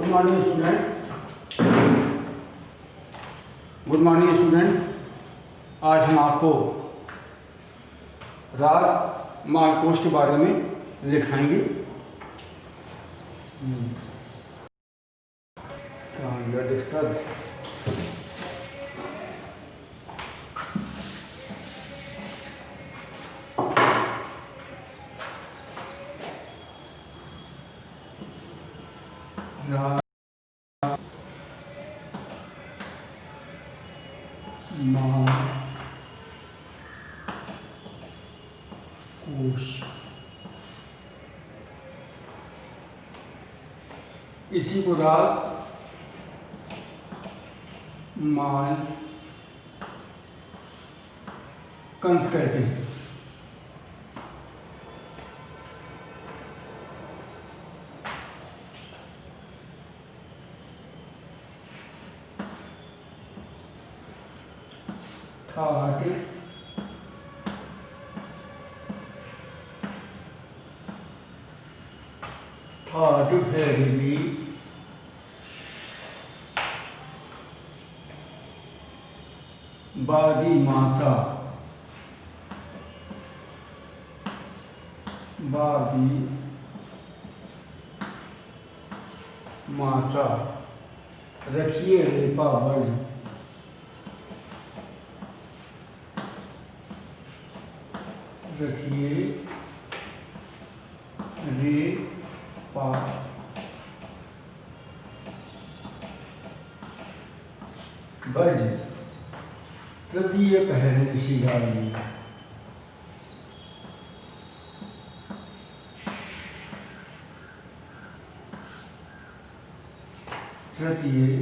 Morning student. Good morning student. आज हम आपको राग मालकोष के बारे में लिखाएंगे। इसी को राग माल कंस कहते हैं। ठाट ठाट भैरवी बादी मासा बादी मासा रखिए रेपा बल रखिए रे पा बज तृतीय पहले ऋषि गायी तृतीय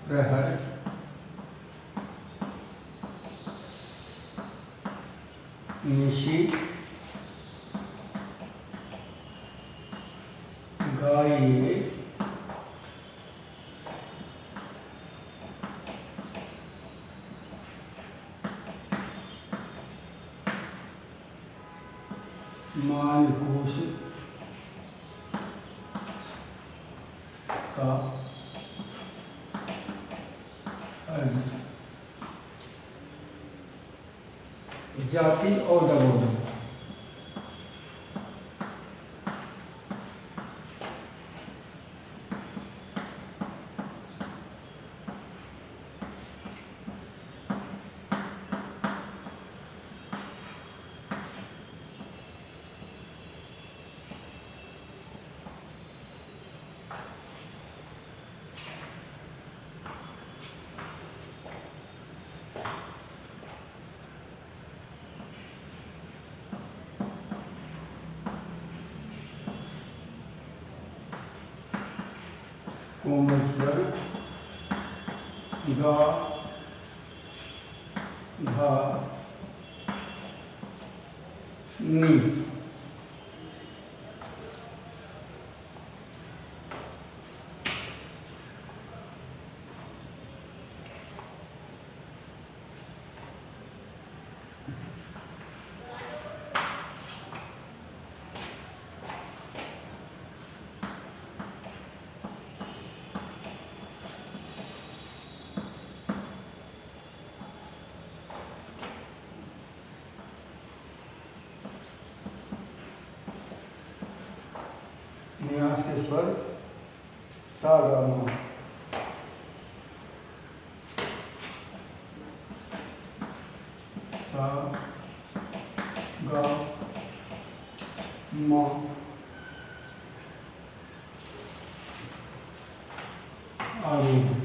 प्रहर निशि गाये मालकोष का जाति और डबोदन। कोमल स्वर गा धा नी। न्यास के स्वर सा गा मा सा गा मा आरोह।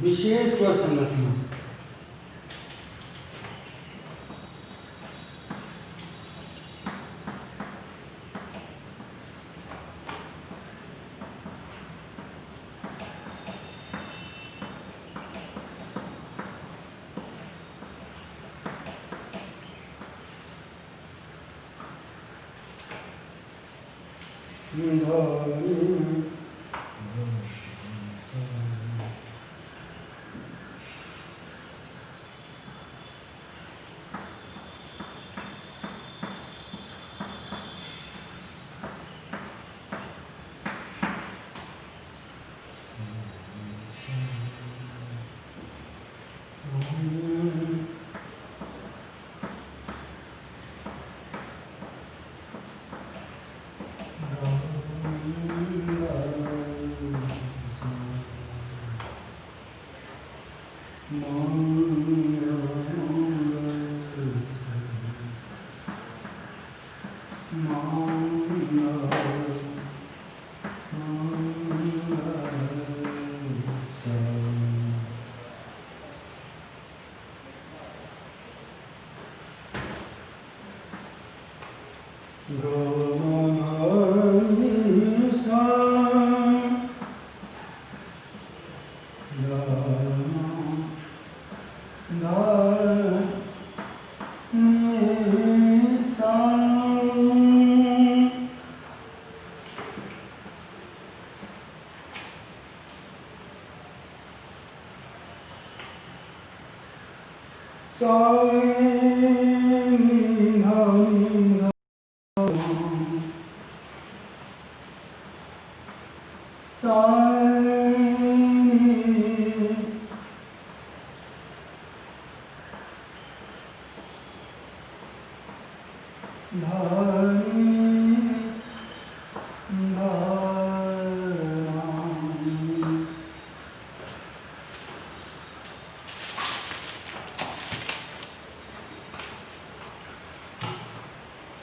विशेष स्वर संरचना।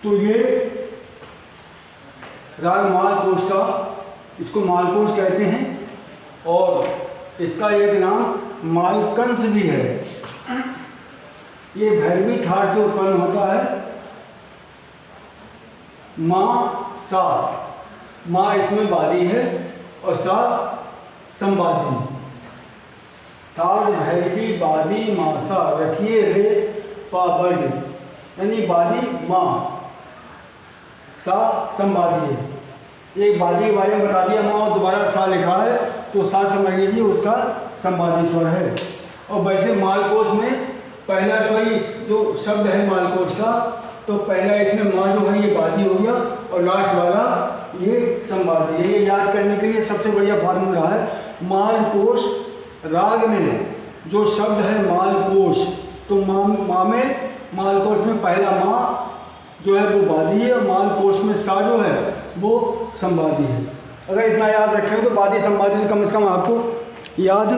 तो ये राग मालकोश का, इसको मालकोश कहते हैं और इसका एक नाम मालकंस भी है। ये भैरवी ठाट से उत्पन्न होता है। माँ सा, माँ इसमें बादी है और सा संवादी। ताड़ भैरवी बादी मासा रखिए रे पाबज, यानी बादी माँ, सा संवादी है। एक बादी के बारे में बता दिया माँ और दोबारा सा लिखा है तो सा समझ लीजिए उसका संवादी स्वर है। और वैसे मालकोश में पहला जो शब्द है मालकोश का, तो पहला इसमें माँ जो है ये बादी हो गया और लास्ट वाला ये संवादी है। ये याद करने के लिए सबसे बढ़िया फार्मूला है मालकोश। राग में जो शब्द है मालकोश, तो माँ में मालकोश में पहला माँ जो है वो बादी है और मालकोश में सा जो है वो संवादी है। अगर इतना याद रखें तो बादी संवादी कम से कम आपको याद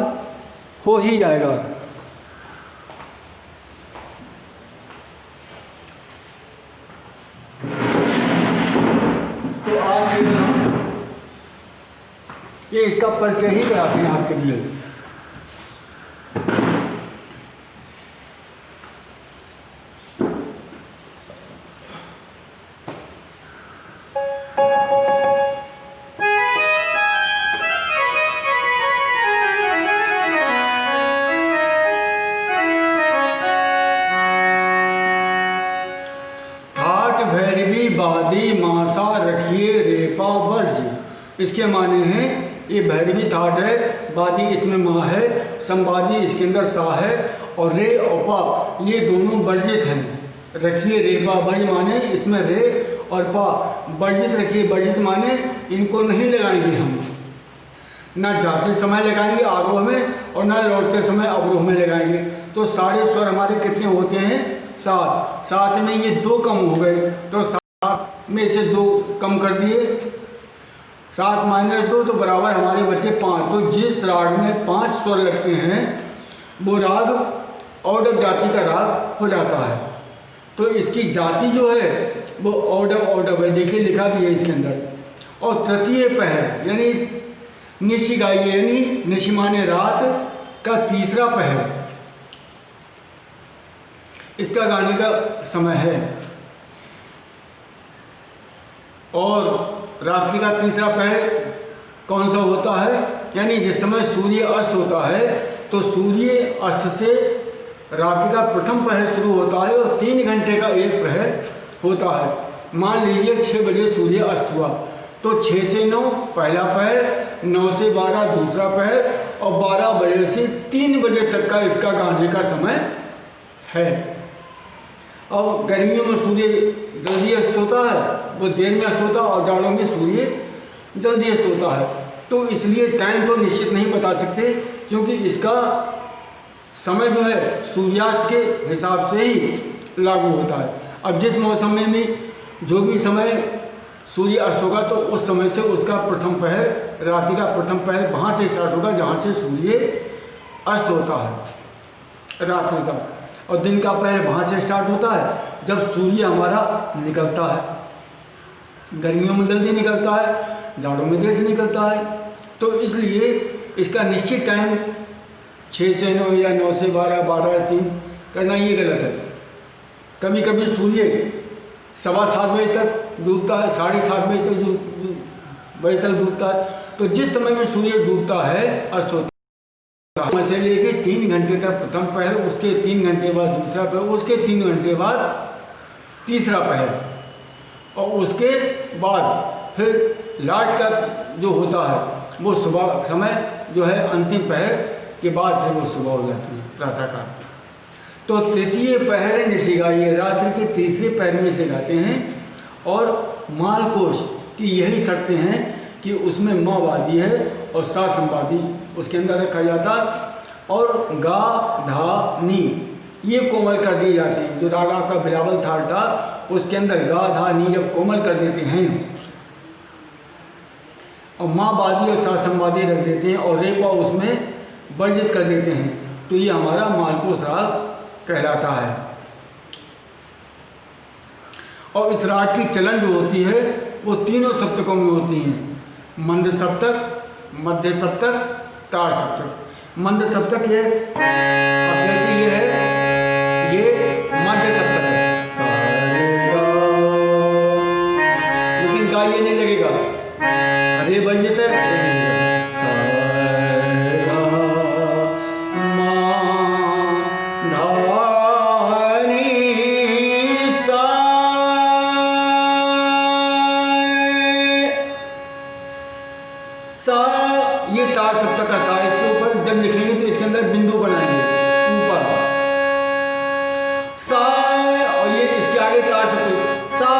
हो ही जाएगा। ये इसका परिचय ही कराते हैं आपके लिए। भैरवी बादी मासा रखिए रेपा वर्ज। इसके माने हैं ये भैरवी थाट है, बादी इसमें माँ है, संवादी इसके अंदर सा है, और रे और पा ये दोनों वर्जित हैं। रखिए रेपा वर्ज माने इसमें रे और पा वर्जित रखिए। वर्जित माने इनको नहीं लगाएंगे हम, ना जाते समय लगाएंगे आरोह में और ना लौटते समय अवरोह में लगाएंगे। तो सारे स्वर हमारे कितने होते हैं? 7। 7 में ये 2 कम हो गए, तो 7 में से 2 कम कर दिए, 7 माइनस 2 तो बराबर हमारे बचे 5। तो जिस राग में 5 स्वर लगते हैं वो राग औडव जाति का राग हो जाता है। तो इसकी जाति जो है वो औडव है, देखिए लिखा भी है इसके अंदर। और तृतीय पहर यानी निशि गाइए, यानी निशि माने रात का तीसरा पहर इसका गाने का समय है। और रात्रि का तीसरा पहर कौन सा होता है? यानी जिस समय सूर्य अस्त होता है, तो सूर्य अस्त से रात्रि का प्रथम पहर शुरू होता है और 3 घंटे का एक पहर होता है। मान लीजिए 6 बजे सूर्य अस्त हुआ, तो 6 से 9 पहला पहर, 9 से 12 दूसरा पहर, और 12 बजे से 3 बजे तक का इसका गाने का समय है। और गर्मियों में सूर्य जल्दी अस्त होता है, वो देर में अस्त होता है, और जाड़ों में सूर्य जल्दी अस्त होता है। तो इसलिए टाइम तो निश्चित नहीं बता सकते, क्योंकि इसका समय जो है सूर्यास्त के हिसाब से ही लागू होता है। अब जिस मौसम में भी जो भी समय सूर्य अस्त होगा, तो उस समय से उसका प्रथम पहर, रात्रि का प्रथम पहर वहाँ से स्टार्ट होगा जहाँ से सूर्य अस्त होता है रात्रि का, और दिन का पहर वहाँ से स्टार्ट होता है जब सूर्य हमारा निकलता है। गर्मियों में जल्दी निकलता है, जाड़ों में देर से निकलता है। तो इसलिए इसका निश्चित टाइम 6 से 9 या 9 से 12, 12 से 3 करना ये गलत है। कभी कभी सूर्य 7:15 बजे तक डूबता है, 7:30 बजे तक डूबता है। तो जिस समय में सूर्य डूबता है, अस्त होता है, से लेके 3 घंटे तक प्रथम पहर, उसके 3 घंटे बाद दूसरा पहर, उसके 3 घंटे बाद तीसरा पहर, और उसके बाद फिर लास्ट का जो होता है वो सुबह समय जो है अंतिम पहर के बाद फिर वो सुबह हो जाती है प्रातःकाल। तो तृतीय पहर निशि गाइए, रात्रि के तीसरे पहर में से गाते हैं। और मालकोश की यही शर्तें हैं कि उसमें म वादी है और सा संवादी उसके अंदर रखा जाता, और गा धा नी ये कोमल कर दिए जाते हैं। जो रागा का बिलावल थाट था उसके अंदर गा धा नी जब कोमल कर देते हैं, और माँ वादी और सा संवादी रख देते हैं, और रेपा उसमें वर्जित कर देते हैं, तो ये हमारा मालकोश राग कहलाता है। और इस राग की चलन जो होती है वो तीनों सप्तकों में होती हैं, मंद सप्तक, मध्य सप्तक, तार सप्तक। मंद सप्तक ये अब जैसे ये है, ये मध्य सप्तक है, लेकिन गा ये नहीं लगेगा, रे वर्जित है, ये तार सप्तक का सा, इसके ऊपर जब लिखेंगे तो इसके अंदर बिंदु बनाएंगे ऊपर सा, और ये इसके आगे तार सप्तक सा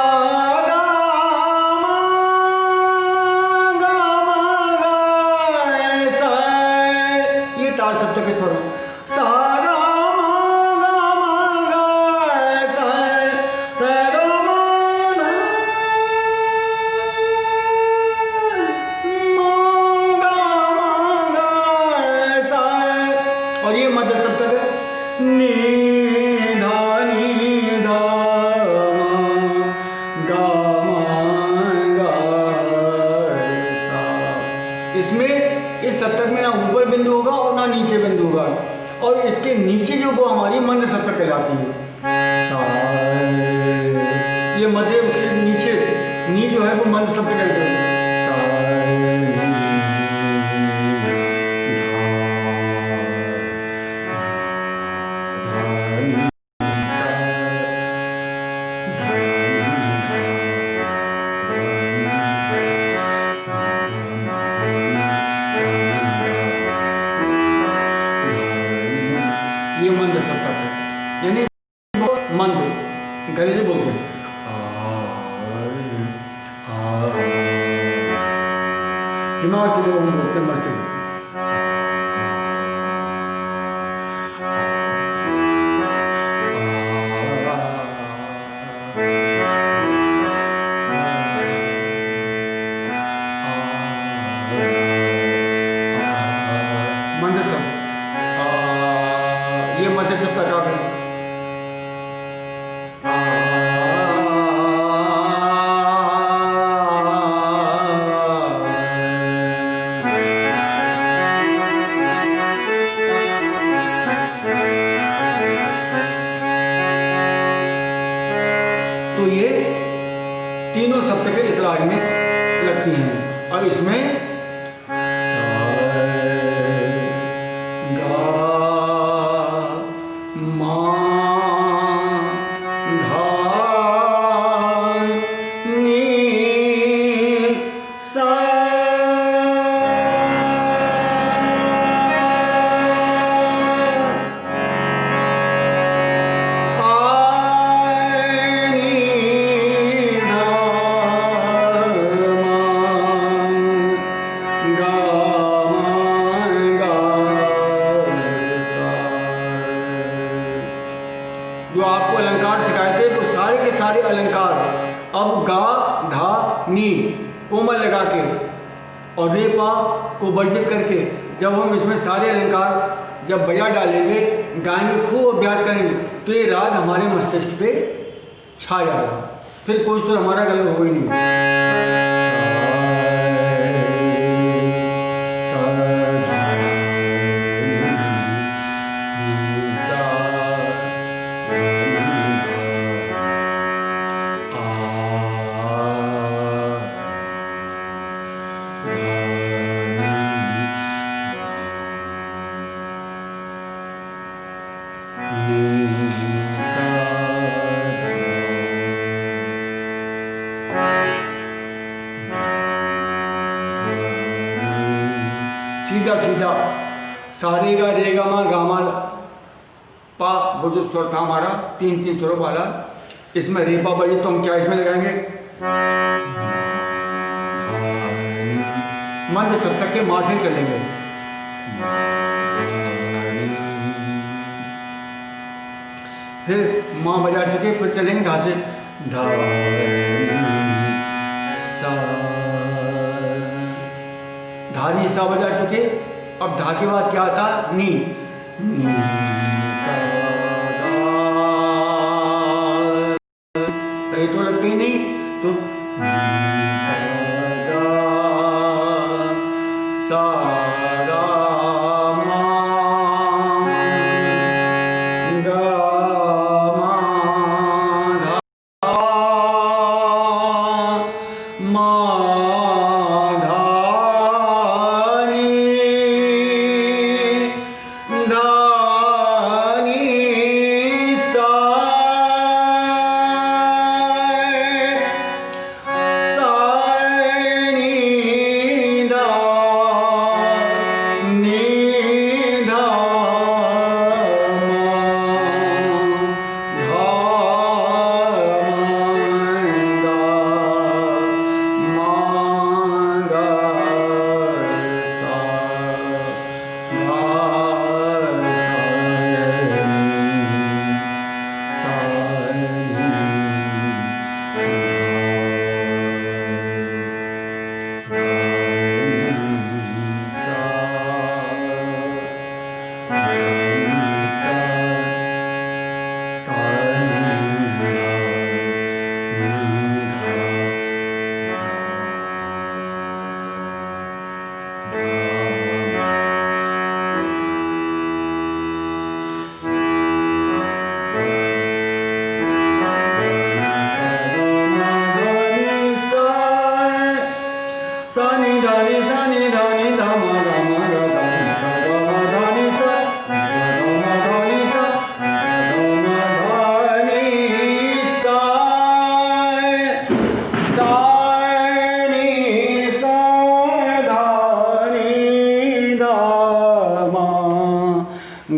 गा मा गा सा, ये तार सप्तक के स्वर सा गा मा गा सा गा और ये मध्य सप्तक है, नी धा नी धा गा मा गा सा। इसमें बिंदु होगा और ना नीचे बिंदु होगा, और इसके नीचे जो वो हमारी मंद सप्तक कहलाती है। सा ये मध्य उसके नीचे नी जो है वो मंद सप्तक कहलाती है। ये मंद सप्तक है, यानी मंद गले से बोलते हैं। दिमाग से जो हम बोलते हैं मस्ती से। मंद शब्द ये मध्य सप्तक आ गई। तो ये तीनों सप्तकें इस राग में लगती हैं, और इसमें जो आपको अलंकार सिखाए थे वो सारे के सारे अलंकार अब गा धा नी कोमल लगा के और रे पा को वर्जित करके जब हम इसमें सारे अलंकार जब बजा डालेंगे, गाएंगे, खूब अभ्यास करेंगे, तो ये राग हमारे मस्तिष्क पे छा जाएगा, फिर कोई सुर हमारा गलत हो ही नहीं। सीधा सीधा सारे गा रे गा मा पा, वो जो स्वर था हमारा तीन तीन स्वरों वाला, इसमें रे पा बजे तो हम क्या इसमें लगाएंगे, मंद सप्तक के माँ से चलेंगे। फिर माँ बजा चुके, फिर चलेंगे धा से, धा सा, धा नी सा बजा चुके, अब धा के बाद क्या आता, नी नी सा धा, ये तो लगते ही नहीं, तो नी सा धा सा धा मा गा मा धा मा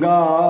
गा